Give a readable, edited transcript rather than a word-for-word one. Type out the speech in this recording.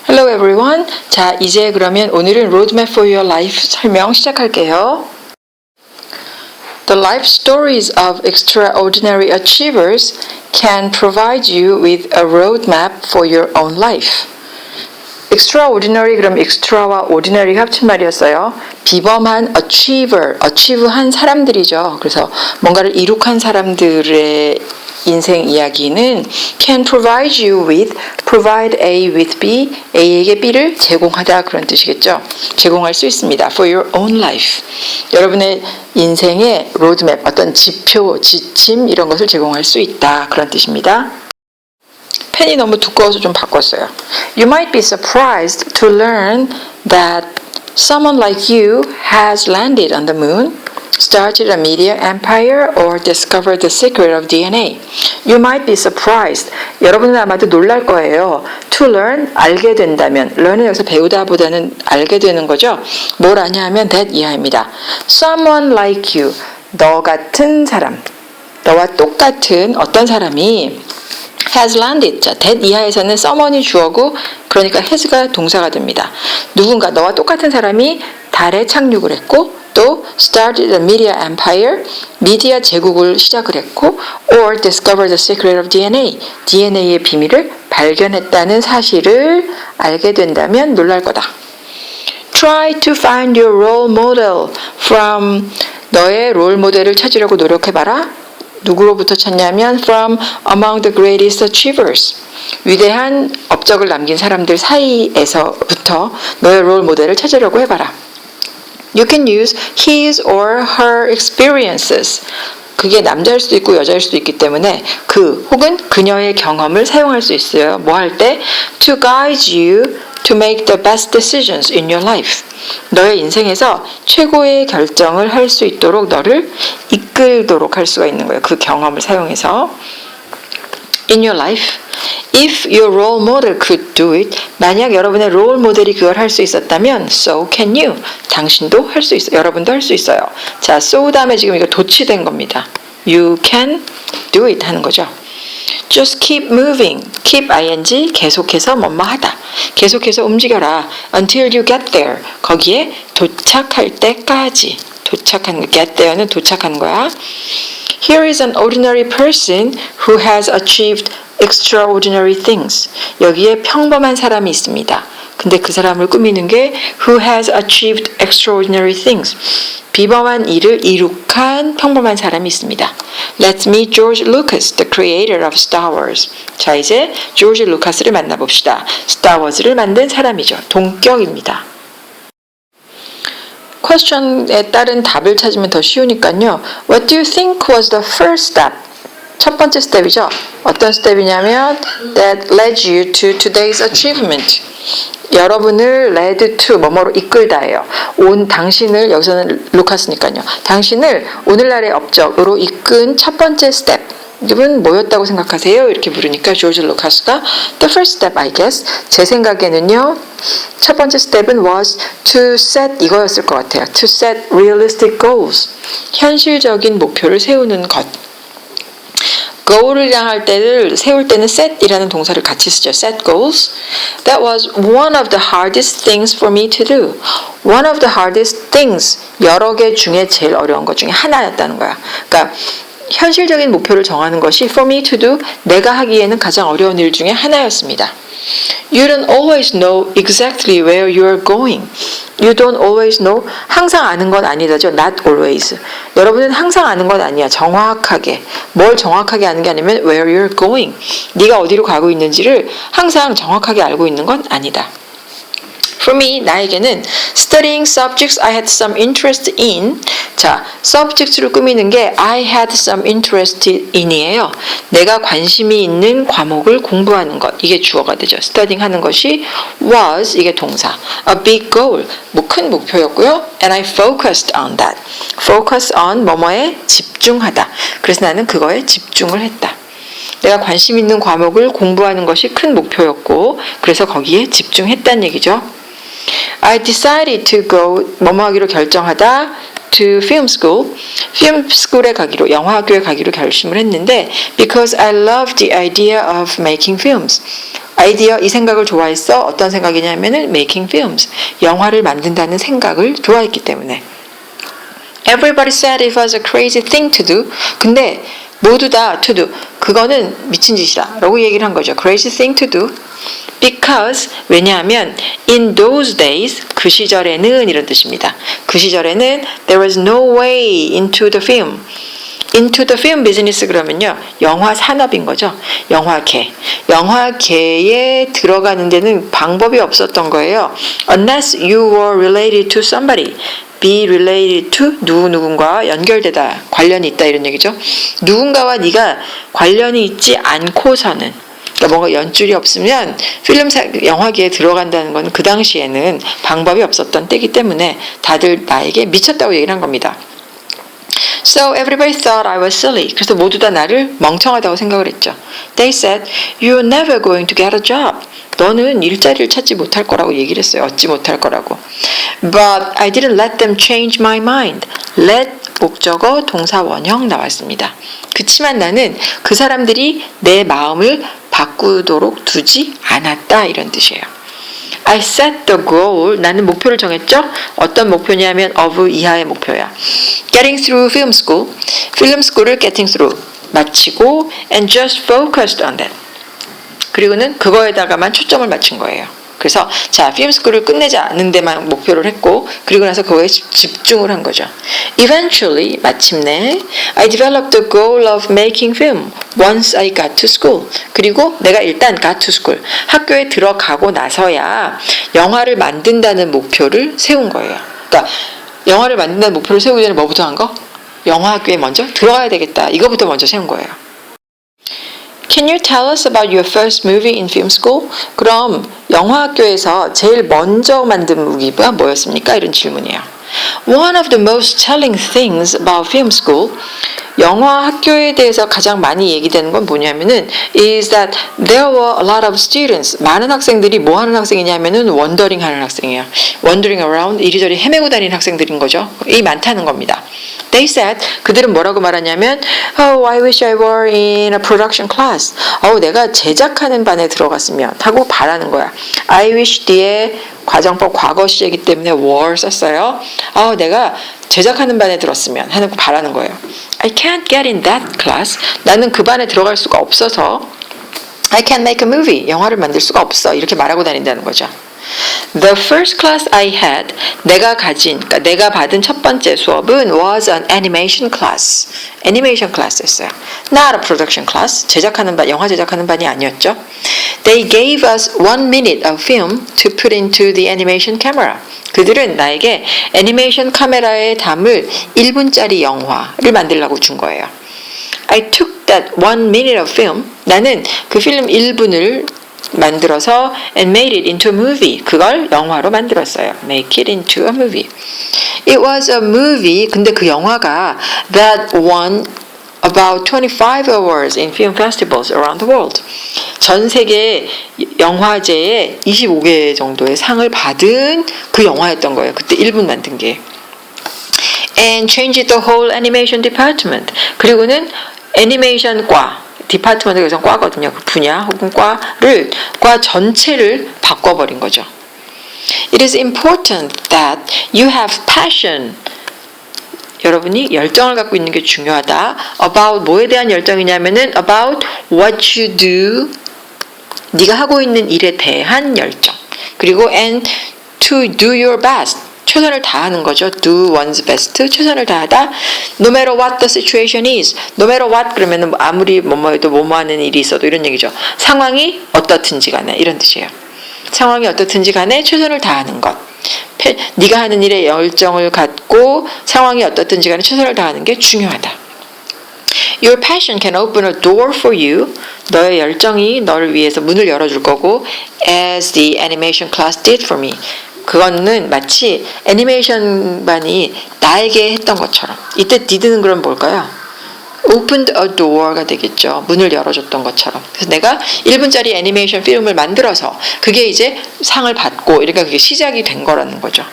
Hello everyone. 자, 이제 그러면 오늘은 Roadmap for Your Life 설명 시작할게요. The life stories of extraordinary achievers can provide you with a roadmap for your own life. extraordinary 그럼 extra와 ordinary가 합친 말이었어요. 비범한 achieve한 사람들이죠. 그래서 뭔가를 이룩한 사람들의 인생 이야기는 can provide you with, provide A with B, A에게 B를 제공하다 그런 뜻이겠죠. 제공할 수 있습니다. For your own life. 여러분의 인생의 로드맵, 어떤 지표, 지침 이런 것을 제공할 수 있다 그런 뜻입니다. 펜이 너무 두꺼워서 좀 바꿨어요. You might be surprised to learn that someone like you has landed on the moon, started a media empire, or discovered the secret of DNA. You might be surprised. 여러분은 아마도 놀랄 거예요. To learn, 알게 된다면. learn은 여기서 배우다보다는 알게 되는 거죠. 뭘 아냐 하면 that 이하입니다. Someone like you, 너 같은 사람. 너와 똑같은 어떤 사람이 has landed. 자, that 이하에서는 someone이 주어고 그러니까 has가 동사가 됩니다. 누군가 너와 똑같은 사람이 달에 착륙을 했고 또 started a media empire, 미디어 제국을 시작을 했고 or discovered the secret of DNA, DNA의 비밀을 발견했다는 사실을 알게 된다면 놀랄 거다. Try to find your role model from 너의 롤 모델을 찾으려고 노력해봐라. 누구로부터 찾냐면 from among the greatest achievers. 위대한 업적을 남긴 사람들 사이에서부터 너의 롤 모델을 찾으려고 해봐라. You can use his or her experiences. 그게 남자일 수도 있고 여자일 수도 있기 때문에 그 혹은 그녀의 경험을 사용할 수 있어요. 뭐 할 때? To guide you to make the best decisions in your life. 너의 인생에서 최고의 결정을 할 수 있도록 너를 이끌도록 할 수가 있는 거예요. 그 경험을 사용해서. In your life, if your role model could do it, 만약 여러분의 롤 모델이 그걸 할 수 있었다면, so can you. 당신도 할 수 있어요. 여러분도 할 수 있어요. 자, so 다음에 지금 이거 도치된 겁니다. You can do it 하는 거죠. Just keep moving. keep ing 계속해서 뭐뭐하다. 계속해서 움직여라. until you get there. 거기에 도착할 때까지. 도착하는 거. get there는 도착하는 거야. Here is an ordinary person who has achieved extraordinary things. 여기에 평범한 사람이 있습니다. 근데 그 사람을 꾸미는 게 who has achieved extraordinary things. 비범한 일을 이룩한 평범한 사람이 있습니다. Let's meet George Lucas, the creator of Star Wars. 자, 이제 조지 루카스를 만나봅시다. 스타워즈를 만든 사람이죠. 동격입니다. 퀘스천에 따른 답을 찾으면 더 쉬우니까요. What do you think was the first step? 첫 번째 스텝이죠. 어떤 스텝이냐면 that led you to today's achievement. 여러분을 led to 뭐뭐로 이끌다예요. 당신을 여기서는 루카스니까요. 당신을 오늘날의 업적으로 이끈 첫 번째 스텝. 이분 뭐였다고 생각하세요? 이렇게 물으니까 조지 루카스가 The first step, I guess. 제 생각에는요. 첫 번째 스텝은 was to set 이거였을 것 같아요. To set realistic goals. 현실적인 목표를 세우는 것. goal이랑 할 때를 세울 때는 set이라는 동사를 같이 쓰죠. set goals. That was one of the hardest things for me to do. One of the hardest things. 여러 개 중에 제일 어려운 것 중에 하나였다는 거야. 그러니까 현실적인 목표를 정하는 것이 for me to do, 내가 하기에는 가장 어려운 일 중에 하나였습니다. You don't always know exactly where you are going. You don't always know. 항상 아는 건 아니다죠. Not always. 여러분은 항상 아는 건 아니야. 정확하게. 뭘 정확하게 아는 게 아니면 where you're going. 네가 어디로 가고 있는지를 항상 정확하게 알고 있는 건 아니다. For me, 나에게는 studying subjects I had some interest in. 자, subjects를 꾸미는 게 I had some interest in이에요. 내가 관심이 있는 과목을 공부하는 것. 이게 주어가 되죠. studying 하는 것이 was, 이게 동사. A big goal, 큰 목표였고요. And I focused on that. Focus on 뭐뭐에 집중하다. 그래서 나는 그거에 집중을 했다. 내가 관심 있는 과목을 공부하는 것이 큰 목표였고 그래서 거기에 집중했다는 얘기죠. I decided to go 뭐뭐 하기로 결정하다 to film school. film school에 가기로 영화학교에 가기로 결심을 했는데 because I love the idea of making films. 아이디어 이 생각을 좋아했어. 어떤 생각이냐면은 making films. 영화를 만든다는 생각을 좋아했기 때문에. Everybody said it was a crazy thing to do. 근데 모두 다 to do. 그거는 미친 짓이다. 라고 얘기를 한 거죠. Crazy thing to do. Because 왜냐하면 in those days 그 시절에는 이런 뜻입니다. 그 시절에는 there was no way into the film. into the film business 그러면요. 영화 산업인 거죠. 영화계. 영화계에 들어가는 데는 방법이 없었던 거예요. Unless you were related to somebody. be related to 누군가와 연결되다. 관련이 있다 이런 얘기죠. 누군가와 네가 관련이 있지 않고서는 그러니까 뭔가 연줄이 없으면 영화계에 들어간다는 건 그 당시에는 방법이 없었던 때이기 때문에 다들 나에게 미쳤다고 얘기를 한 겁니다. So everybody thought I was silly. 그래서 모두 다 나를 멍청하다고 생각을 했죠. They said, you're never going to get a job. 너는 일자리를 찾지 못할 거라고 얘기를 했어요. 얻지 못할 거라고. But I didn't let them change my mind. let 목적어 동사 원형 나왔습니다. 그치만 나는 그 사람들이 내 마음을 바꾸도록 두지 않았다 이런 뜻이에요. I set the goal. 나는 목표를 정했죠. 어떤 목표냐면 of 이하의 목표야. Getting through film school. film school을 getting through 마치고 and just focused on that. 그리고는 그거에다가만 초점을 맞춘 거예요. 그래서 자, film school을 끝내자는 데만 목표를 했고 그리고 나서 그거에 집중을 한 거죠. Eventually, 마침내 I developed the goal of making film once I got to school. 그리고 내가 일단 got to school, 학교에 들어가고 나서야 영화를 만든다는 목표를 세운 거예요. 그러니까 영화를 만든다는 목표를 세우기 전에 뭐부터 한 거? 영화학교에 먼저 들어가야 되겠다. 이거부터 먼저 세운 거예요. Can you tell us about your first movie in film school? 그럼 영화학교에서 제일 먼저 만든 무비가 뭐였습니까? 이런 질문이에요. One of the most telling things about film school, 영화학교에 대해서 가장 많이 얘기되는 건 뭐냐면은 is that there were a lot of students. 많은 학생들이 뭐 하는 학생이냐면은 wandering 하는 학생이에요. wandering around, 이리저리 헤매고 다니는 학생들인 거죠. 이 많다는 겁니다. They said, 그들은 뭐라고 말하냐면 Oh, I wish I were in a production class. 내가 제작하는 반에 들어갔으면 하고 바라는 거야. I wish 뒤에 과정법 과거 시제이기 때문에 were 썼어요. 내가 제작하는 반에 들었으면 하는 거 바라는 거예요. I can't get in that class. 나는 그 반에 들어갈 수가 없어서 I can't make a movie. 영화를 만들 수가 없어. 이렇게 말하고 다닌다는 거죠. The first class I had, 그러니까 내가 받은 첫 번째 수업은 was an animation class. 애니메이션 클래스였어요. Not a production class. 영화 제작하는 반이 아니었죠. They gave us 1 minute of film to put into the animation camera. 그들은 나에게 애니메이션 카메라에 담을 1분짜리 영화를 만들라고 준 거예요. I took that 1 minute of film. 나는 그 필름 1분을 만들어서 and made it into a movie. 그걸 영화로 만들었어요. Make it into a movie. It was a movie. 근데 그 영화가 that won about 25 awards in film festivals around the world. 전 세계 영화제에 25개 정도의 상을 받은 그 영화였던 거예요. 그때 1분 만든 게. And changed the whole animation department. 그리고는 애니메이션과 디파트먼트가 여기서 과거든요. 그 분야 혹은 과 전체를 바꿔버린 거죠. It is important that you have passion. 여러분이 열정을 갖고 있는 게 중요하다. About 뭐에 대한 열정이냐면은 about what you do. 네가 하고 있는 일에 대한 열정. 그리고 and to do your best. 최선을 다하는 거죠. Do one's best. 최선을 다하다. No matter what the situation is. No matter what 그러면은 아무리 뭐뭐해도 뭐뭐하는 일이 있어도 이런 얘기죠. 상황이 어떻든지 간에 이런 뜻이에요. 상황이 어떻든지 간에 최선을 다하는 것. 네가 하는 일에 열정을 갖고 상황이 어떻든지 간에 최선을 다하는 게 중요하다. Your passion can open a door for you. 너의 열정이 너를 위해서 문을 열어줄 거고 as the animation class did for me. 그거는 마치 애니메이션 반이 나에게 했던 것처럼. 이때 did는 그럼 뭘까요? opened a door가 되겠죠. 문을 열어줬던 것처럼. 그래서 내가 1분짜리 애니메이션 필름을 만들어서 그게 이제 상을 받고 이러니까 그게 시작이 된 거라는 거죠.